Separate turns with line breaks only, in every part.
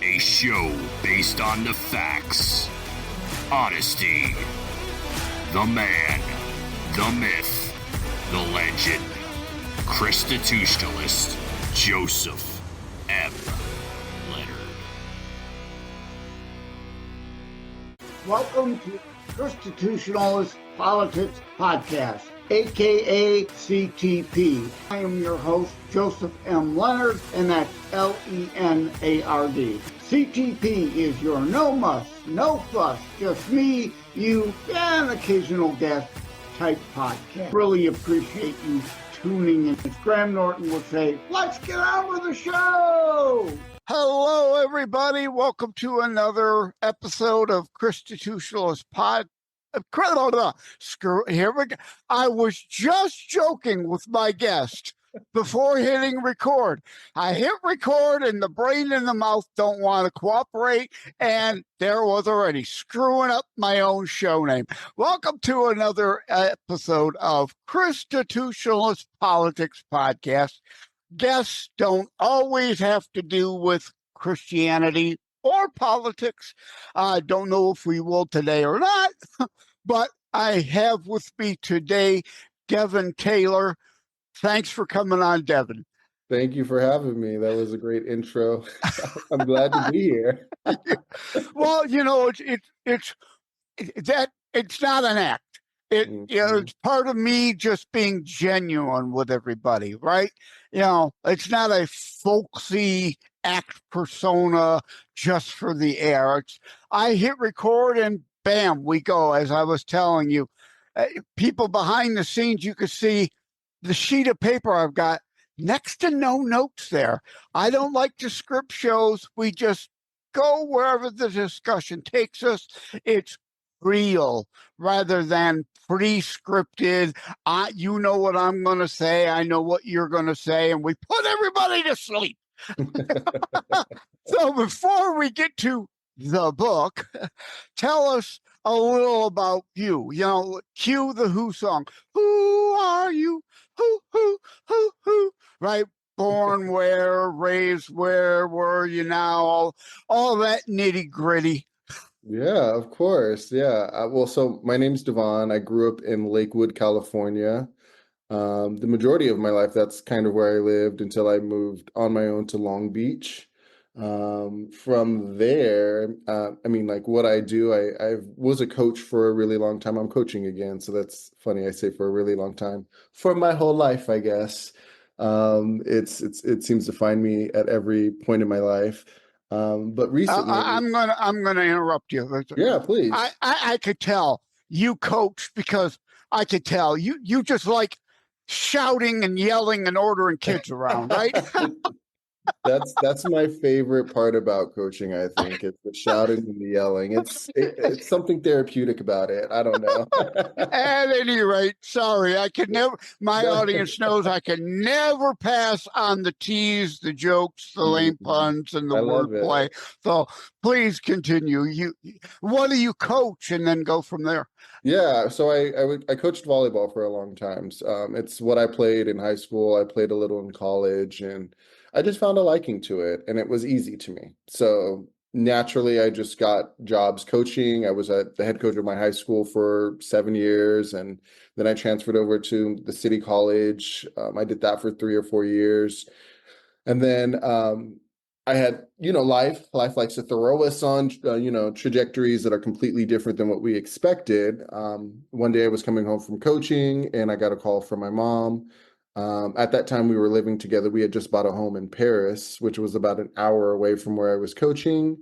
A show based on the facts, honesty, the man, the myth, the legend, Constitutionalist Joseph M. Leonard.
Welcome to Constitutionalist Politics Podcast, aka CTP. I am your host, Joseph M. Leonard, and that's Leonard. CTP is your no muss, no fuss, just me, you, and occasional guest type podcast. Really appreciate you tuning in. As Graham Norton would say, let's get on with the show! Hello, everybody. Welcome to another episode of Constitutionalist Pod. Here we go. I was just joking with my guest before hitting record. I hit record and the brain and the mouth don't want to cooperate, and there was already screwing up my own show name. Welcome to another episode of Constitutionalist Politics Podcast. Guests don't always have to do with Christianity or politics. I don't know if we will today or not, but I have with me today Devon Taylor. Thanks for coming on, Devin.
Thank you for having me. That was a great intro. I'm glad to be here.
Well, you know, it's not an act. You know, it's part of me just being genuine with everybody, right? You know, it's not a folksy act persona just for the air. I hit record and bam, we go. As I was telling you, people behind the scenes, you could see the sheet of paper I've got, next to no notes there. I don't like to script shows. We just go wherever the discussion takes us. It's real rather than pre-scripted. You know what I'm going to say. I know what you're going to say. And we put everybody to sleep. So before we get to the book, tell us a little about you. You know, cue the Who song. Who are you? Who, right? Born where, raised where were you now? All that nitty gritty.
Yeah, of course. Yeah. Well, so my name's Devon. I grew up in Lakewood, California. The majority of my life, that's kind of where I lived until I moved on my own to Long Beach. From there, I mean, like what I do, I was a coach for a really long time. I'm coaching again, so that's funny. I say for a really long time, for my whole life, I guess. It seems to find me at every point in my life. But recently,
I'm gonna interrupt you.
Yeah, please.
I could tell you coached because I could tell you just like shouting and yelling and ordering kids around, right?
That's my favorite part about coaching, I think. It's the shouting and the yelling. It's something therapeutic about it. I don't know.
At any rate, sorry, I could never, my audience knows I can never pass on the tease, the jokes, the lame puns, and the wordplay. So please continue. What do you coach, and then go from there?
Yeah, so I coached volleyball for a long time. It's what I played in high school. I played a little in college, and I just found a liking to it, and it was easy to me. So naturally, I just got jobs coaching. I was the head coach of my high school for 7 years, and then I transferred over to the city college. I did that for 3 or 4 years. And then I had, life likes to throw us on, trajectories that are completely different than what we expected. One day I was coming home from coaching, and I got a call from my mom. At that time, we were living together. We had just bought a home in Paris, which was about an hour away from where I was coaching.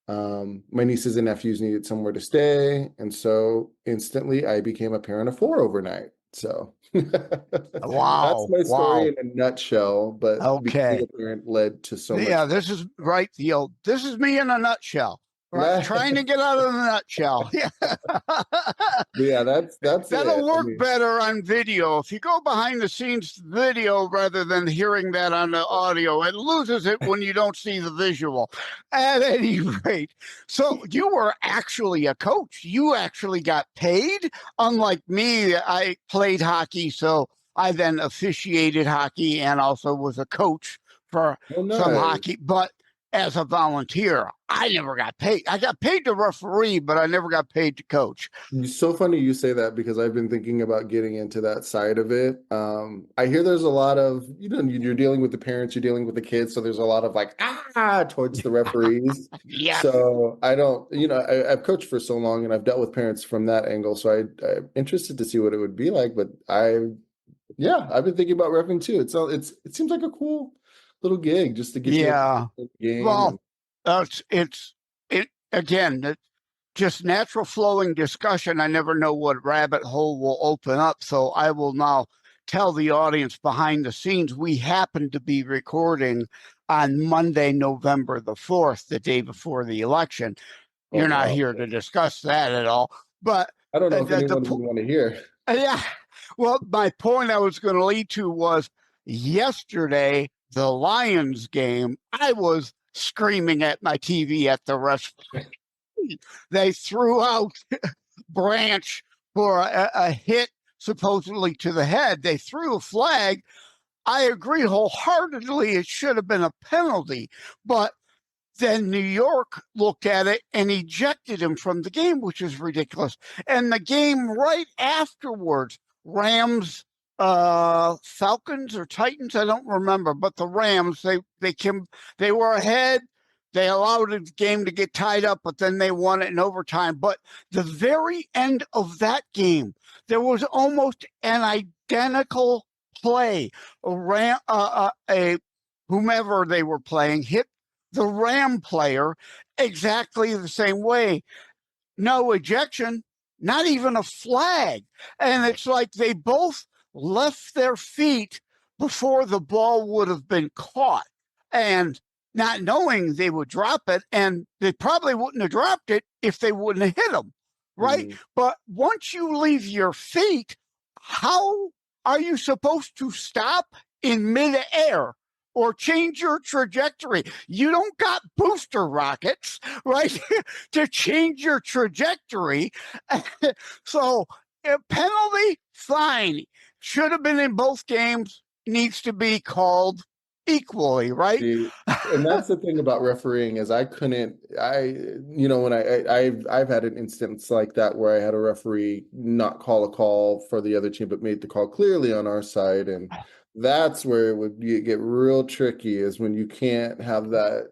My nieces and nephews needed somewhere to stay. And so instantly I became a parent of 4 overnight. So
wow,
that's my story in a nutshell. But
okay,
becoming a parent led to so much.
Yeah, this is right. This is me in a nutshell. Right? Trying to get out of the nutshell. Yeah,
yeah,
that'll work better on video. If you go behind the scenes video rather than hearing that on the audio, it loses it when you don't see the visual. At any rate, so you were actually a coach. You actually got paid. Unlike me, I played hockey, so I then officiated hockey and also was a coach for some hockey. But as a volunteer. I never got paid. I got paid to referee, but I never got paid to coach.
It's so funny you say that because I've been thinking about getting into that side of it. I hear there's a lot of, you're dealing with the parents, you're dealing with the kids, so there's a lot of like, towards the referees.
Yes.
So I don't, I've coached for so long and I've dealt with parents from that angle. So I'm interested to see what it would be like, but I've been thinking about reffing too. It seems like a cool little gig just to get you up in the game.
Well, again, just natural flowing discussion. I never know what rabbit hole will open up. So I will now tell the audience behind the scenes, we happen to be recording on Monday, November the 4th, the day before the election. You're not here to discuss that at all. But
I don't know if anyone would want to hear.
Yeah. Well, my point I was going to lead to was yesterday, the Lions game, I was screaming at my TV at the referee. They threw out Branch for a hit supposedly to the head. They threw a flag. I agree wholeheartedly it should have been a penalty, but then New York looked at it and ejected him from the game, which is ridiculous. And the game right afterwards, Rams, Falcons or Titans, I don't remember, but the Rams, they were ahead. They allowed the game to get tied up, but then they won it in overtime. But the very end of that game, there was almost an identical play. Whomever they were playing hit the Ram player exactly the same way. No ejection, not even a flag. And it's like they both left their feet before the ball would have been caught. And not knowing they would drop it, and they probably wouldn't have dropped it if they wouldn't have hit them, right? But once you leave your feet, how are you supposed to stop in midair or change your trajectory? You don't got booster rockets, right, to change your trajectory. So a penalty, fine. Should have been in both games, needs to be called equally, right?
And that's the thing about refereeing is I've had an instance like that where I had a referee not call a call for the other team, but made the call clearly on our side. And that's where it would get real tricky, is when you can't have that,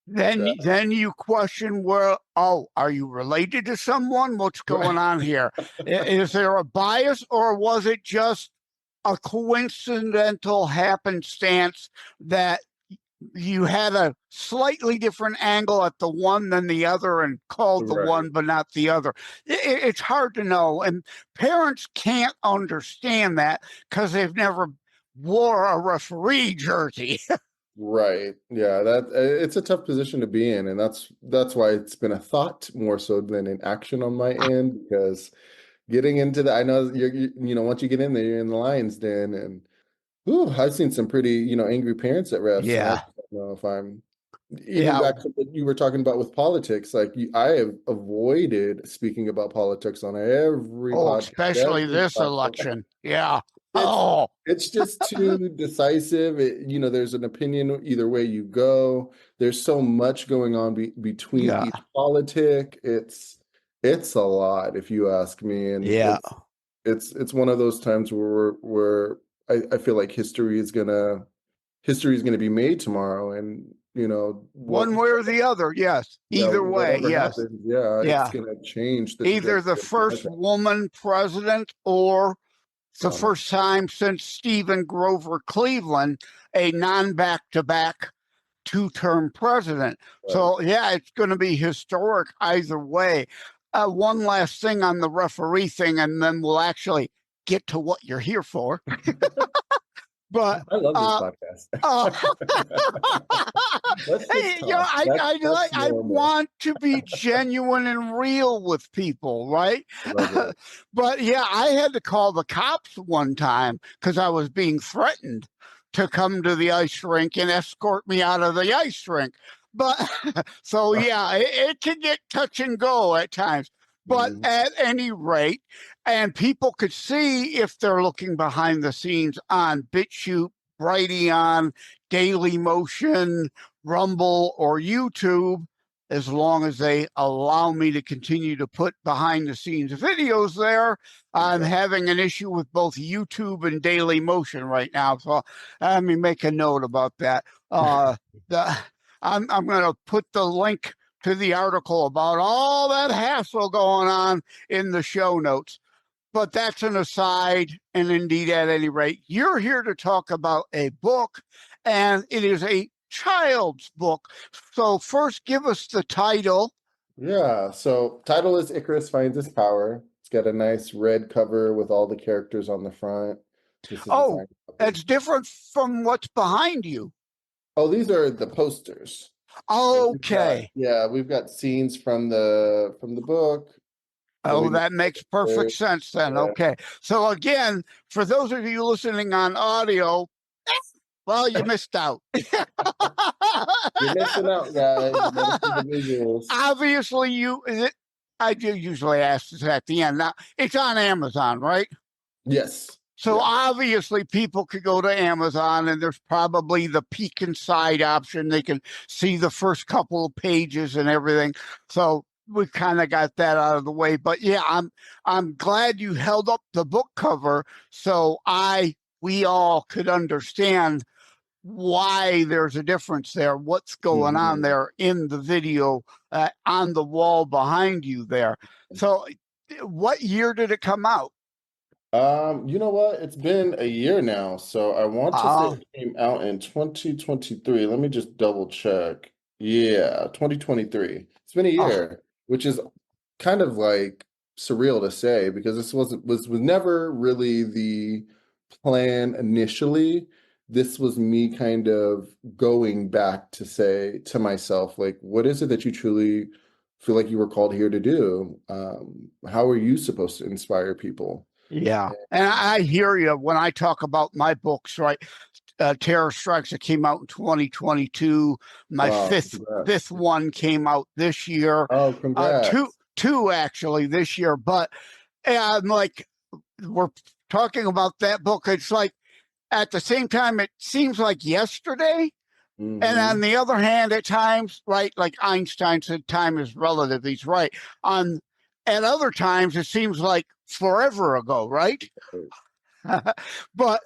Then you question, are you related to someone? What's going on here? Is there a bias, or was it just a coincidental happenstance that you had a slightly different angle at the one than the other and called the one but not the other? It's hard to know, and parents can't understand that because they've never wore a referee jersey.
Right. Yeah, it's a tough position to be in, and that's why it's been a thought more so than an action on my end, because getting into that, I know once you get in there, you're in the lion's den, and I've seen some pretty, angry parents at refs.
Yeah.
And I don't know if I'm back to what you were talking about with politics. Like I have avoided speaking about politics on every podcast,
especially this election. Yeah.
It's just too decisive. There's an opinion either way you go. There's so much going on between each politic. It's a lot, if you ask me. And it's one of those times where I feel like history is gonna be made tomorrow, and
one way or the other. Yes, either way. Yes,
happens, it's gonna change
either the first woman president or the first time since Stephen Grover Cleveland, a non-back-to-back two-term president. Right. So it's going to be historic either way. One last thing on the referee thing, and then we'll actually get to what you're here for. But
I love this podcast.
I want to be genuine and real with people, right? But I had to call the cops one time because I was being threatened to come to the ice rink and escort me out of the ice rink. But so it can get touch and go at times. But at any rate, and people could see if they're looking behind the scenes on BitChute, Brighteon, Daily Motion, Rumble, or YouTube, as long as they allow me to continue to put behind the scenes videos there. I'm having an issue with both YouTube and Daily Motion right now, so let me make a note about that. I'm going to put the link to the article about all that hassle going on in the show notes. But that's an aside, and indeed, at any rate, you're here to talk about a book, and it is a child's book. So first, give us the title.
Yeah, so title is Icarus Finds His Power. It's got a nice red cover with all the characters on the front. This is a signed copy.
That's different from what's behind you.
Oh, these are the posters.
Okay.
We've got scenes from the book.
Oh, that makes perfect sense then.
Yeah.
Okay. So again, for those of you listening on audio, well, you missed out.
You're missing out, guys. You gotta see the visuals.
Obviously, I do usually ask this at the end. Now, it's on Amazon, right?
Yes.
So obviously people could go to Amazon, and there's probably the peek inside option. They can see the first couple of pages and everything. So we kind of got that out of the way. But yeah, I'm glad you held up the book cover so we all could understand why there's a difference there, what's going on there in the video on the wall behind you there. So what year did it come out?
You know what? It's been a year now, so I want to say it came out in 2023. Let me just double check. Yeah, 2023. It's been a year, which is kind of like surreal to say because this was never really the plan initially. This was me kind of going back to say to myself, like, what is it that you truly feel like you were called here to do? How are you supposed to inspire people?
Yeah, and I hear you when I talk about my books, right? Terror Strikes, it came out in 2022. My fifth one came out this year.
Oh, congrats.
Two actually this year. But I'm like, we're talking about that book. It's like at the same time, it seems like yesterday. And on the other hand, at times, right, like Einstein said, time is relative. He's right. At other times, it seems like forever ago, right? But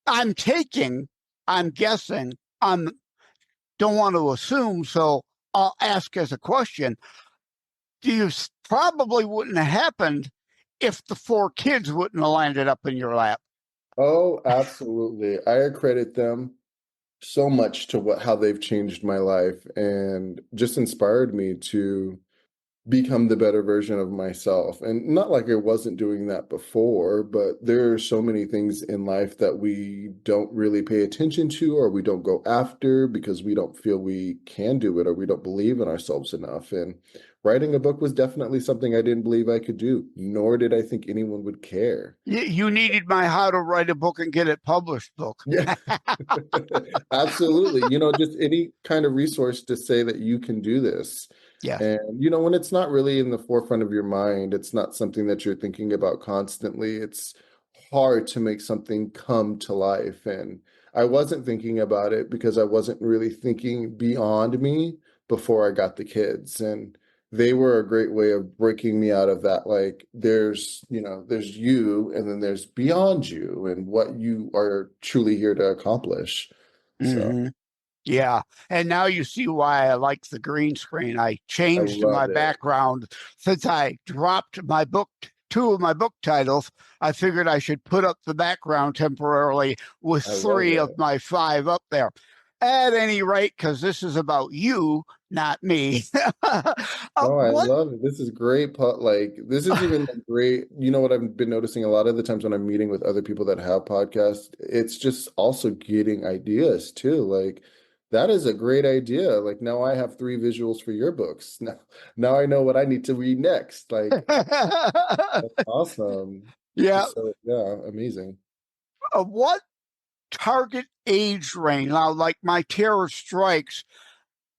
I'm guessing, don't want to assume, so I'll ask as a question. You probably wouldn't have happened if the 4 kids wouldn't have landed up in your lap.
Oh, absolutely. I accredit them so much to how they've changed my life and just inspired me to become the better version of myself. And not like I wasn't doing that before, but there are so many things in life that we don't really pay attention to or we don't go after because we don't feel we can do it or we don't believe in ourselves enough. And writing a book was definitely something I didn't believe I could do, nor did I think anyone would care.
You needed my How to Write a Book and Get It Published book.
Yeah, absolutely. Just any kind of resource to say that you can do this.
Yeah.
And, when it's not really in the forefront of your mind, it's not something that you're thinking about constantly. It's hard to make something come to life. And I wasn't thinking about it because I wasn't really thinking beyond me before I got the kids. And they were a great way of breaking me out of that. Like there's you and then there's beyond you and what you are truly here to accomplish. So.
Yeah, and now you see why I like the green screen. I changed my background since I dropped my book, 2 of my book titles. I figured I should put up the background temporarily with 3 of my 5 up there. At any rate, because this is about you, not me.
I love it. This is great. This is even great. You know what I've been noticing a lot of the times when I'm meeting with other people that have podcasts, it's just also getting ideas too. Like, that is a great idea. Like now I have 3 visuals for your books. Now I know what I need to read next. Like that's awesome.
Yeah.
Amazing.
What target age range? Now, like my Terror Strikes,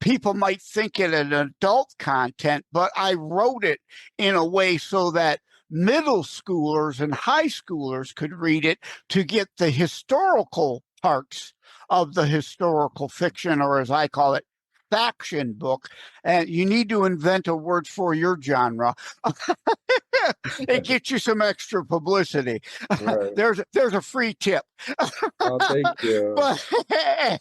people might think it an adult content, but I wrote it in a way so that middle schoolers and high schoolers could read it to get the historical parts of the historical fiction, or as I call it, faction book. And you need to invent a word for your genre. It gets you some extra publicity.
Right.
There's a free tip.
Oh, thank you.
But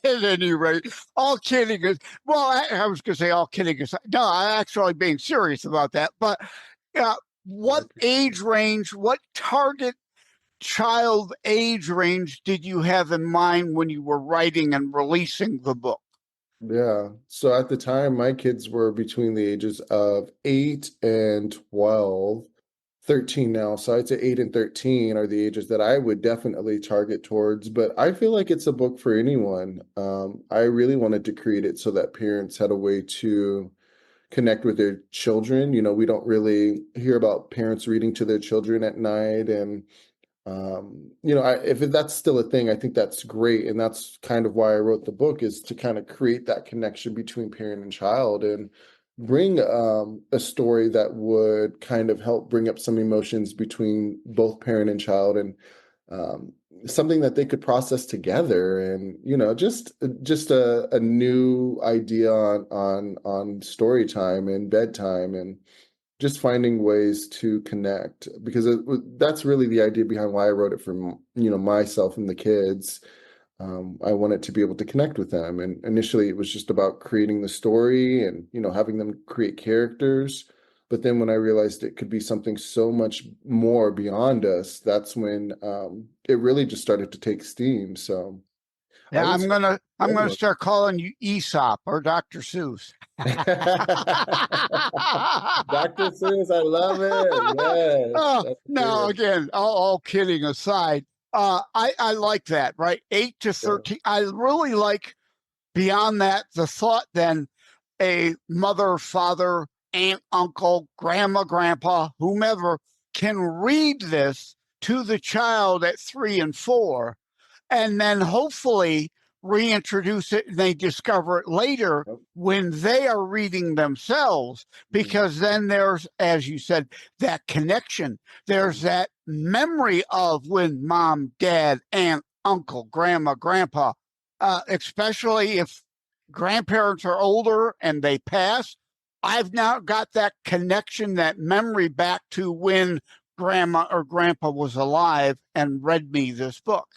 at any rate, all kidding is, well, I was going to say all kidding aside. No, I'm actually being serious about that. But what age range, what target child age range did you have in mind when you were writing and releasing the book?
Yeah. So at the time, my kids were between the ages of 8 and 12, 13 now. So I'd say 8 and 13 are the ages that I would definitely target towards. But I feel like it's a book for anyone. I really wanted to create it so that parents had a way to connect with their children. We don't really hear about parents reading to their children at night. And if that's still a thing, I think that's great. And that's kind of why I wrote the book, is to kind of create that connection between parent and child, and bring a story that would kind of help bring up some emotions between both parent and child, and something that they could process together. And, just a new idea on story time and bedtime, and just finding ways to connect, because that's really the idea behind why I wrote it for myself and the kids. I wanted to be able to connect with them, and initially it was just about creating the story and having them create characters. But then when I realized it could be something so much more beyond us, that's when it really just started to take steam. So I
Yeah,
would say
I'm gonna start calling you Aesop or Dr. Seuss.
Dr. Seuss, I love it. Yes,
Oh,
that's
no,
good.
again, all kidding aside, I like that, right? 8 to
Yeah.
13. I really like, beyond that, the thought then a mother, father, aunt, uncle, grandma, grandpa, whomever can read this to the child at 3 and 4, and then hopefully reintroduce it, and they discover it later
Yep.
when they are reading themselves, because then there's, as you said, that connection. There's that memory of when mom, dad, aunt, uncle, grandma, grandpa, especially if grandparents are older and they pass. I've now got that connection, that memory back to when grandma or grandpa was alive and read me this book.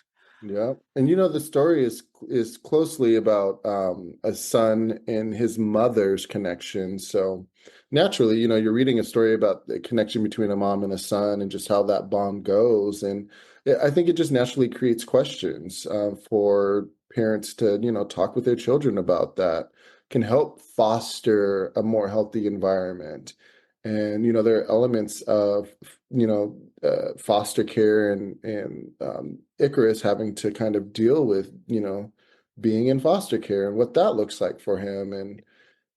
Yeah. And the story is closely about a son and his mother's connection. So naturally, you're reading a story about the connection between a mom and a son, and just how that bond goes. And I think it just naturally creates questions for parents to, talk with their children about that, can help foster a more healthy environment. And there are elements of foster care, and Icarus having to kind of deal with being in foster care and what that looks like for him. And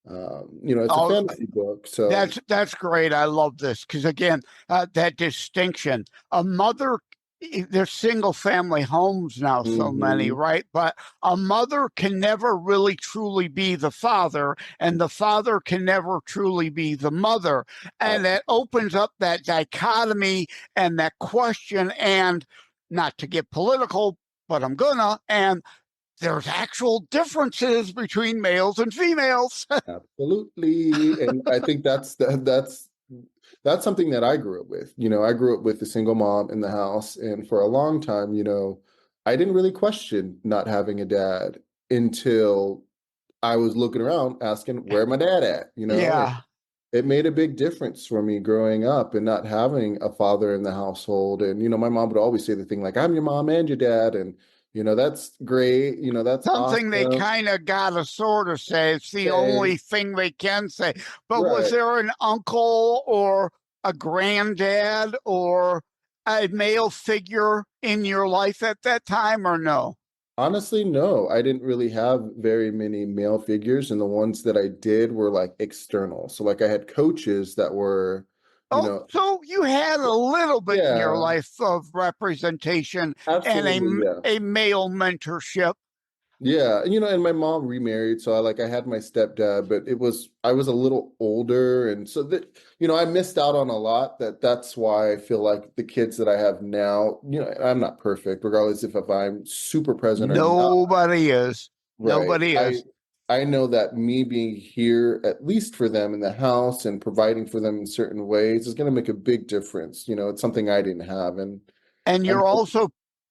it's a
Oh,
fantasy book, so
that's great. I love this because, again, that distinction. A mother, there's single family homes now, so many,
mhm,
right? But a mother can never really truly be the father, and the father can never truly be the mother. And that
absolutely.
opens up that dichotomy and that question. And not to get political, but I'm gonna. And there's actual differences between males and females.
Absolutely. And I think that's something that I grew up with. I grew up with a single mom in the house, and for a long time, I didn't really question not having a dad until I was looking around asking where my dad at, and
Yeah.
it made a big difference for me growing up and not having a father in the household. And my mom would always say the thing like, I'm your mom and your dad, and that's great, that's
Something they
awesome.
kind of got to sort of say. It's the
Okay,
only thing they can say. But was
right.
there an uncle or a granddad or a male figure in your life at that time, or no?
Honestly, no, I didn't really have very many male figures, and the ones that I did were like external. So like I had coaches that were, you
Oh,
know,
so you had a little bit in your
yeah,
life of representation and
absolutely, yeah.
a male mentorship.
Yeah, and my mom remarried, so I had my stepdad, but I was a little older, and so that I missed out on a lot. That's why I feel like the kids that I have now, I'm not perfect, regardless if I'm super present or not.
Nobody is.
Right.
Nobody is.
I know that me being here, at least for them in the house and providing for them in certain ways, is going to make a big difference. It's something I didn't have, and
And
I'm
you're also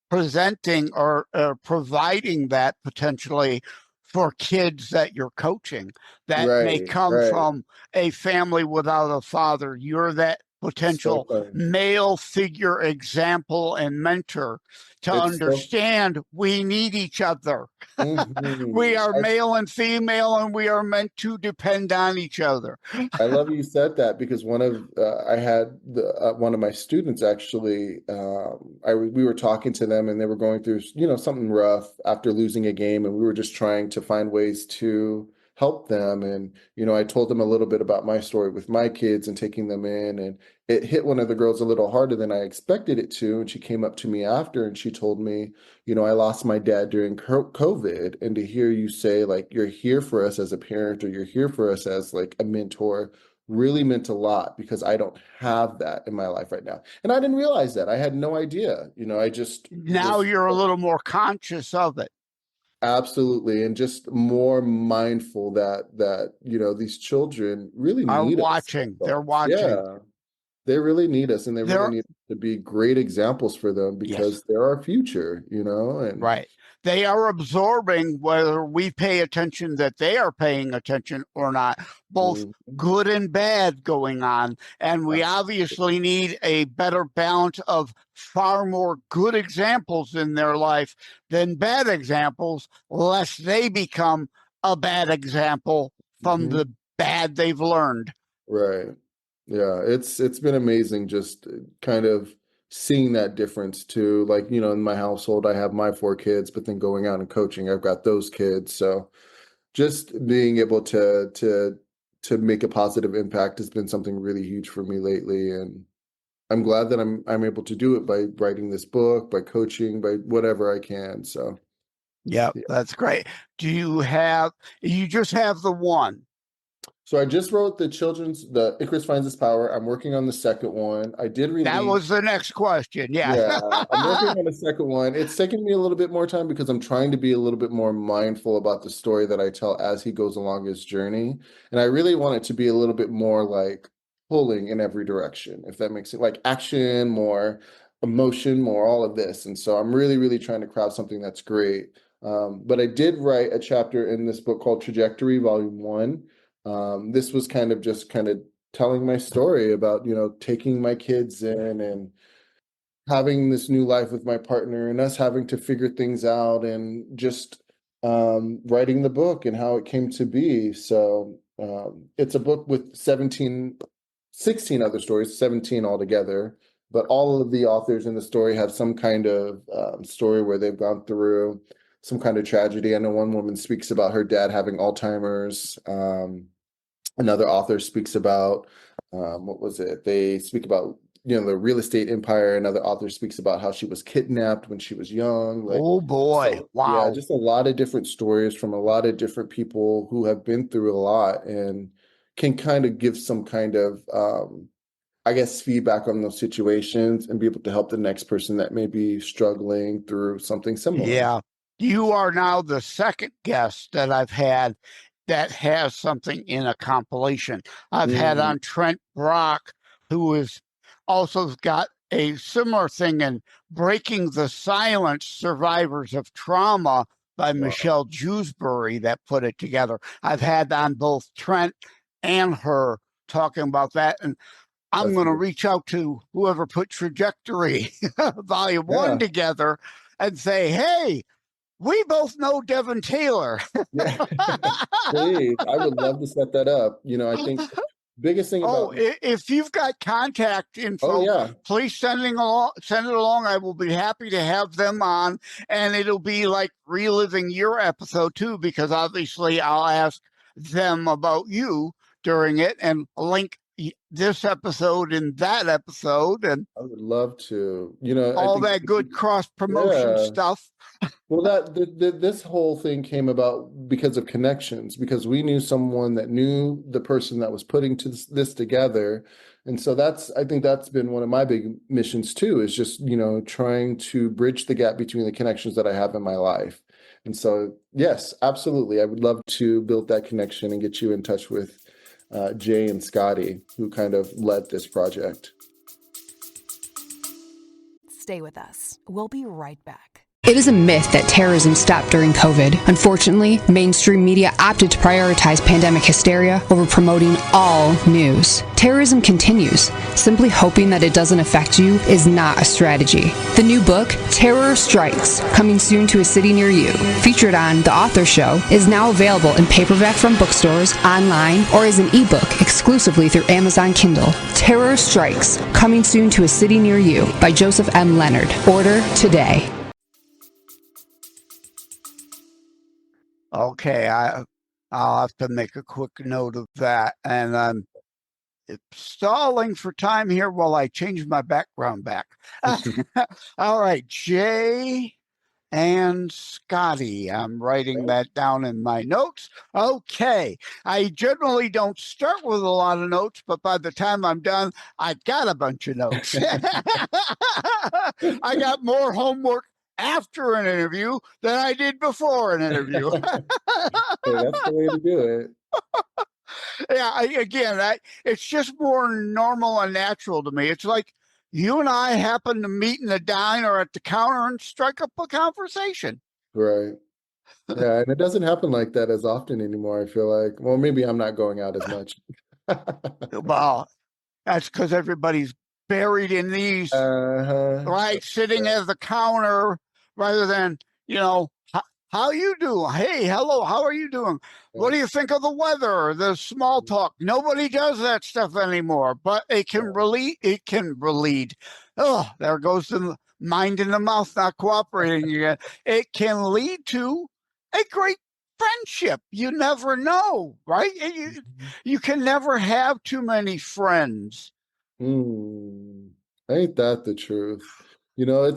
presenting or providing that potentially for kids that you're coaching that may
right,
come
right.
from a family without a father. You're that
It's so
potential
fun.
male figure example and mentor to
It's so.
understand we need each other. We
Mhm.
are male and female, and we are meant to depend on each other.
I love you said that because I had one of my students actually. We were talking to them and they were going through something rough after losing a game, and we were just trying to find ways to help them. And I told them a little bit about my story with my kids and taking them in, and it hit one of the girls a little harder than I expected it to. And she came up to me after and she told me, I lost my dad during COVID, and to hear you say like you're here for us as a parent or you're here for us as like a mentor really meant a lot because I don't have that in my life right now. And I didn't realize that. I had no idea. I just
Now
was
you're a little more conscious of it.
absolutely and just more mindful that these children really
Are
need us as
watching. They're
adults.
watching.
Yeah. They really need us and they really
They're
need to be great examples for them
yes.
because they're our future, and
Right. They are absorbing whether we pay attention that they are paying attention or not, both
Mhm.
good and bad going on. And we obviously need a better balance of far more good examples in their life than bad examples, lest they become a bad example from
Mhm.
the bad they've learned.
Right. Yeah, it's been amazing just kind of seeing that difference too. Like, in my household, I have my 4 kids, but then going out and coaching, I've got those kids. So just being able to make a positive impact has been something really huge for me lately. And I'm glad that I'm able to do it by writing this book, by coaching, by whatever I can. So
Yeah,
yeah.
that's great. You just have the one?
So I just wrote the Icarus Finds His Power. I'm working on the second one. I did
That
release.
was the next question. Yeah.
Yeah, I'm working on the second one. It's taken me a little bit more time because I'm trying to be a little bit more mindful about the story that I tell as he goes along his journey. And I really want it to be a little bit more like pulling in every direction, if that makes it like action, more emotion, more all of this. And so I'm really, really trying to craft something that's great. But I did write a chapter in this book called Trajectory, Volume 1. This was kind of telling my story about, taking my kids in and having this new life with my partner and us having to figure things out and just writing the book and how it came to be. So it's a book with 16 other stories, 17 altogether. But all of the authors in the story have some kind of story where they've gone through some kind of tragedy. I know one woman speaks about her dad having Alzheimer's. Another author speaks about what was it? They speak about the real estate empire. Another author speaks about how she was kidnapped when she was young. Like,
Oh boy.
so yeah,
Wow.
just a lot of different stories from a lot of different people who have been through a lot and can kind of give some kind of I guess feedback on those situations and be able to help the next person that may be struggling through something similar.
Yeah. You are now the second guest that I've had that has something in a compilation. I've had
Mm,
on Trent Brock, who is also got a similar thing in Breaking the Silence, Survivors of Trauma by
wow,
Michelle Jewsbury that put it together. I've had on both Trent and her talking about that. And I'm
that's
going to
beautiful.
reach out to whoever put Trajectory Volume 1
Yeah,
together and say, hey, we both know Devon Taylor.
yeah. Please, I would love to set that up. I think biggest thing
Oh,
about
if you've got contact
oh
info,
yeah,
please send it along. I will be happy to have them on, and it'll be like reliving your episode too, because obviously I'll ask them about you during it and link this episode and that episode and
I would love to. You know, I
all
think,
that good cross promotion
yeah.
stuff.
Well, this whole thing came about because of connections, because we knew someone that knew the person that was putting this together. And so I think that's been one of my big missions too, is just, you know, trying to bridge the gap between the connections that I have in my life. And so, yes, absolutely. I would love to build that connection and get you in touch with Jay and Scotty, who kind of led this project.
Stay with us. We'll be right back.
It is a myth that terrorism stopped during COVID. Unfortunately, mainstream media opted to prioritize pandemic hysteria over promoting all news. Terrorism continues. Simply hoping that it doesn't affect you is not a strategy. The new book, Terror Strikes, coming soon to a city near you, featured on The Author Show, is now available in paperback from bookstores, online, or as an ebook exclusively through Amazon Kindle. Terror Strikes, coming soon to a city near you by Joseph M. Leonard. Order today.
Okay, I'll have to make a quick note of that. And I'm stalling for time here while I change my background back. All right, Jay and Scotty. I'm writing that down in my notes. Okay, I generally don't start with a lot of notes, but by the time I'm done, I got a bunch of notes. I got more homework after an interview than I did before an interview.
Hey, that's the way to do it.
Yeah, it's just more normal and natural to me. It's like you and I happen to meet in the diner or at the counter and strike up a conversation.
Right. Yeah, and it doesn't happen like that as often anymore, I feel like. Well, maybe I'm not going out as much.
Well, that's because everybody's buried in these, right? Sitting at the counter rather than, how you doing? Hey, hello, how are you doing? What do you think of the weather? The small talk. Nobody does that stuff anymore, but it can relieve. Oh, there goes the mind in the mouth not cooperating again. It can lead to a great friendship. You never know, right? You can never have too many friends.
Ain't that the truth? We're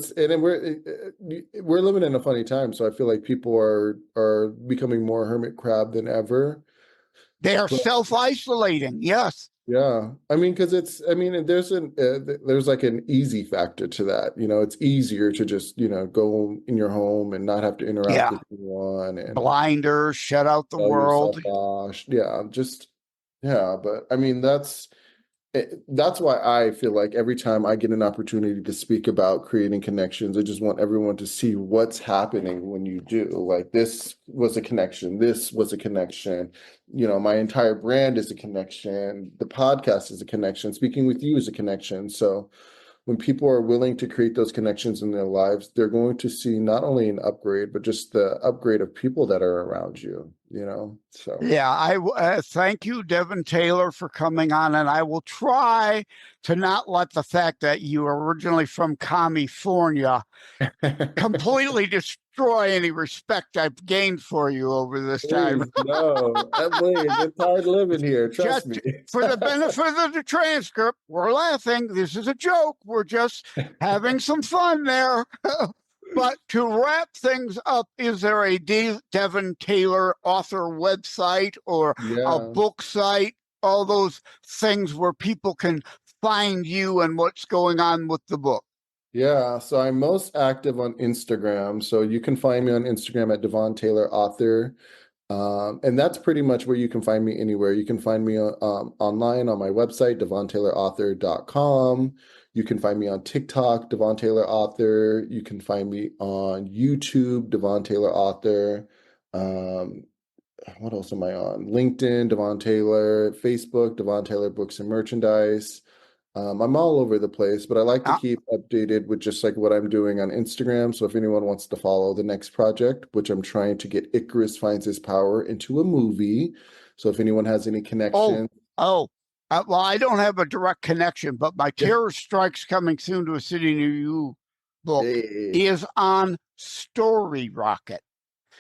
living in a funny time, so I feel like people are becoming more hermit crab than ever.
They are self-isolating. Yes.
Yeah, I mean, because there's like an easy factor to that. It's easier to just go in your home and not have to interact with anyone and
blinders, shut out the world.
But I mean that's why I feel like every time I get an opportunity to speak about creating connections, I just want everyone to see what's happening when you do. Like, this was a connection. This was a connection. My entire brand is a connection. The podcast is a connection. Speaking with you is a connection. So when people are willing to create those connections in their lives, they're going to see not only an upgrade, but just the upgrade of people that are around you, So
yeah, I thank you, Devon Taylor, for coming on, and I will try to not let the fact that you are originally from California completely destroy any respect I've gained for you over this time.
No, please, it's hard living here. Trust me.
For the benefit of the transcript, we're laughing. This is a joke. We're just having some fun there. But to wrap things up, is there a Devon Taylor author website or a book site, all those things where people can find you and what's going on with the book?
Yeah, so I'm most active on Instagram. So you can find me on Instagram at Devon Taylor Author. And that's pretty much where you can find me anywhere. You can find me online on my website, devontaylorauthor.com. You can find me on TikTok, Devon Taylor Author. You can find me on YouTube, Devon Taylor Author. What else am I on? LinkedIn, Devon Taylor. Facebook, Devon Taylor Books and Merchandise. I'm all over the place, but I like to keep updated with just like what I'm doing on Instagram. So if anyone wants to follow the next project, which I'm trying to get Icarus Finds His Power into a movie. So if anyone has any connection.
Well, I don't have a direct connection, but my Terror Strikes Coming Soon to a City Near You book is on Story Rocket.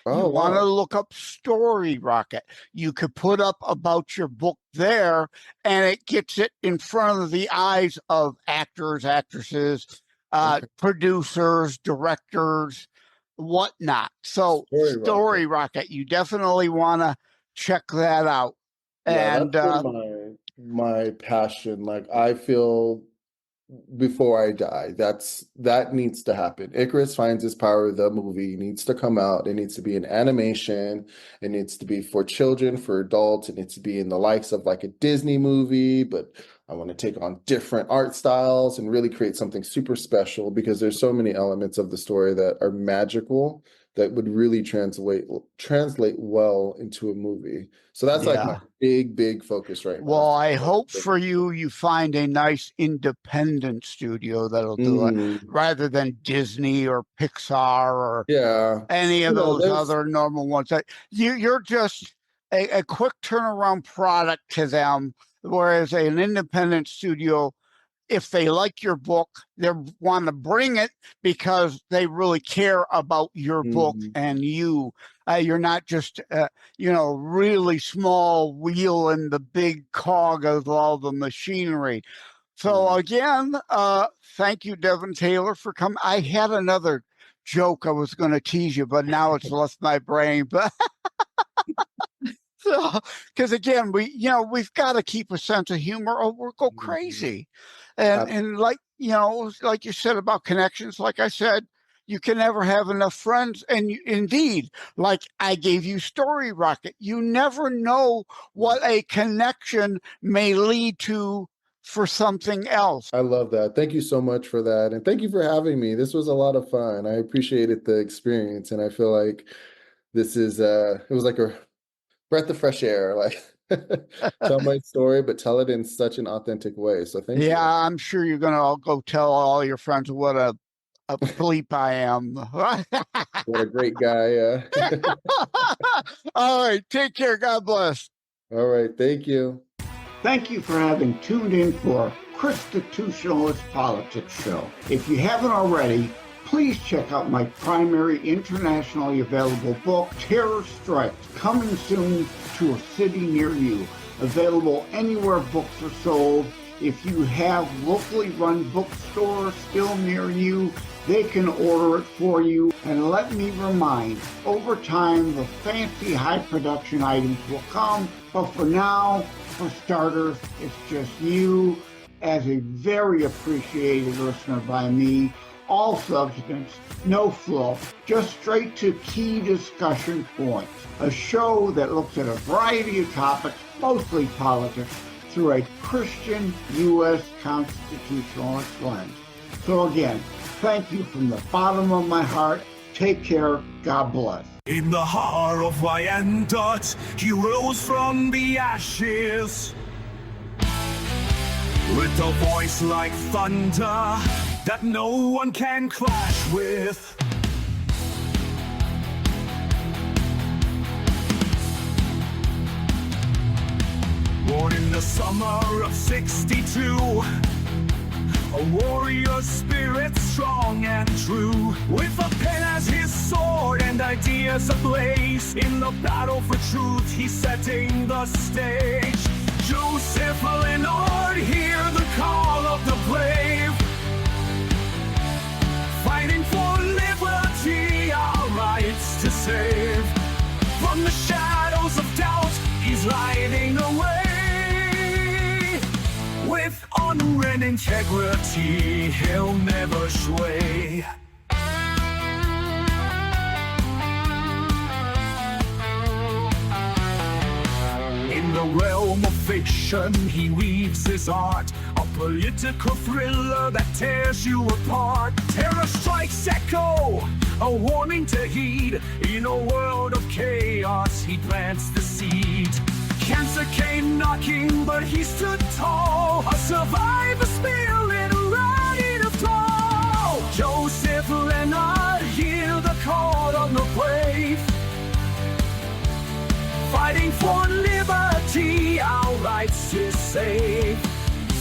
Oh,
You want to
wow.
look up Story Rocket. You could put up about your book there, and it gets it in front of the eyes of actors, actresses,
Okay.
producers, directors, whatnot. So
Story Rocket.
Story Rocket, you definitely want to check that out.
Yeah,
And
that's been my passion. Like I feel before I die, that needs to happen. Icarus Finds His Power, the movie needs to come out. It needs to be an animation. It needs to be for children, for adults. It needs to be in the likes of like a Disney movie, but I want to take on different art styles and really create something super special because there's so many elements of the story that are magical that would really translate well into a movie. So that's like my
yeah.
big focus right now.
Well, I hope for you find a nice independent studio that'll do it
Mm,
rather than Disney or Pixar or
yeah.
any of
You know,
those
there's
other normal ones. You're just a quick turnaround product to them, whereas an independent studio, if they like your book, they want to bring it because they really care about your book
mm,
and you. You're not just, really small wheel in the big cog of all the machinery. So
yeah.
again, thank you, Devon Taylor, for coming. I had another joke I was going to tease you, but now it's left my brain. But so, because again, we've got to keep a sense of humor, or we'll go
Mhm.
crazy. And
Ab-
and like like you said about connections, like I said, you can never have enough friends. And indeed, like I gave you Story Rocket, you never know what a connection may lead to for something else.
I love that. Thank you so much for that. And thank you for having me. This was a lot of fun. I appreciated the experience and I feel like this is it was like a breath of fresh air. Like tell my story, but tell it in such an authentic way. So thank
Yeah,
you.
I'm sure you're gonna all go tell all your friends what a bleep I am.
What a great guy.
All right, take care. God bless.
All right, thank you.
Thank you for having tuned in for Constitutionalist Politics Show. If you haven't already, please check out my primary internationally available book, Terror Strikes, coming soon to a city near you. Available anywhere books are sold. If you have locally run bookstores still near you, they can order it for you. And let me remind, over time, the fancy high production items will come. But for now, for starters, it's just you as a very appreciated listener by me. All substance, no fluff, just straight to key discussion points. A show that looks at a variety of topics, mostly politics, through a Christian U.S. constitutionalist lens. So again, thank you from the bottom of my heart. Take care. God bless.
In the heart of Wyandotte, he rose from the ashes with a voice like thunder that no one can clash with. Born in the summer of '62, a warrior spirit strong and true, with a pen as his sword and ideas ablaze. In the battle for truth, he's setting the stage. Joseph Leonard, hear the call of the brave, fighting for liberty, our rights to save. From the shadows of doubt, he's lighting the way. With honor and integrity, he'll never sway. In the realm of fiction, he weaves his art, a political thriller that tears you apart. Terror strikes echo, a warning to heed. In a world of chaos, he plants the seed. Cancer came knocking, but he stood tall, a survivor spirit ready to fall. Joseph Leonard, hear the call of the brave, fighting for liberty, our rights to save.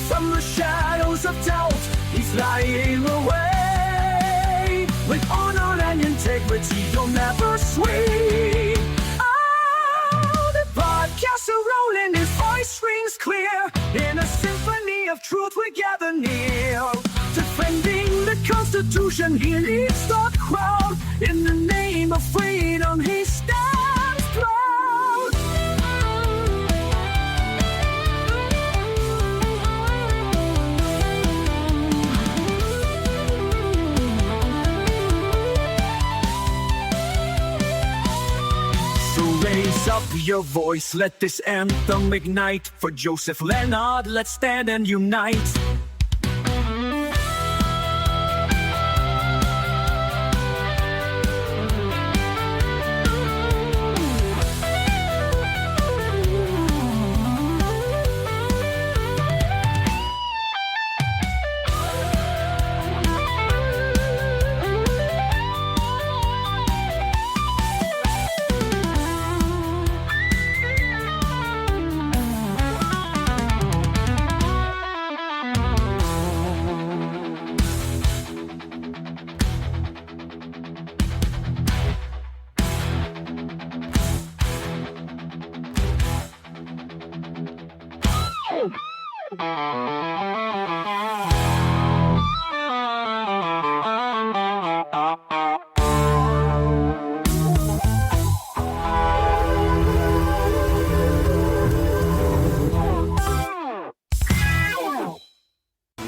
From the shadows of doubt, he's lighting the way. With honor and integrity, you'll never sway. Oh, the podcasts are rolling, his voice rings clear. In a symphony of truth we gather near. Defending the Constitution, he leads the crowd. In the name of freedom, he stands proud. So raise up your voice, let this anthem ignite. For Joseph Leonard, let's stand and unite.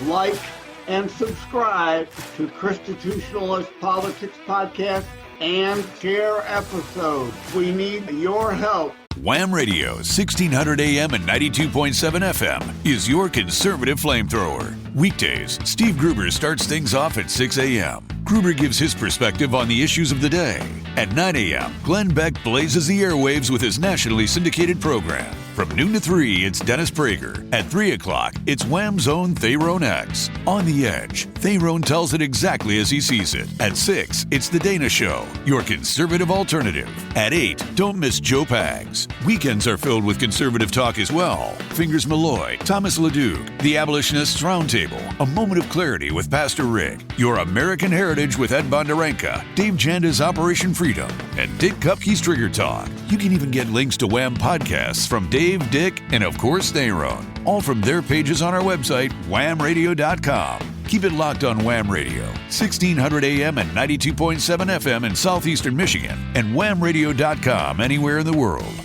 Like and subscribe to Constitutionalist Politics Podcast and share episodes. We need your help.
Wham Radio, 1600 AM and 92.7 FM is your conservative flamethrower. Weekdays, Steve Gruber starts things off at 6 a.m. Gruber gives his perspective on the issues of the day. At 9 a.m., Glenn Beck blazes the airwaves with his nationally syndicated program. From noon to 3, it's Dennis Prager. At 3 o'clock, it's Wham's own Thayrone X. On the Edge, Thayrone tells it exactly as he sees it. At 6, it's The Dana Show, your conservative alternative. At 8, don't miss Joe Pags. Weekends are filled with conservative talk as well. Fingers Malloy, Thomas LeDuc, The Abolitionists Roundtable, A Moment of Clarity with Pastor Rick, Your American Heritage with Ed Bondarenka, Dave Janda's Operation Freedom, and Dick Kupke's Trigger Talk. You can even get links to Wham podcasts from Dave, Dick, and of course Thayrone, all from their pages on our website, whamradio.com. Keep it locked on Wham Radio, 1600 AM and 92.7 FM in southeastern Michigan, and whamradio.com anywhere in the world.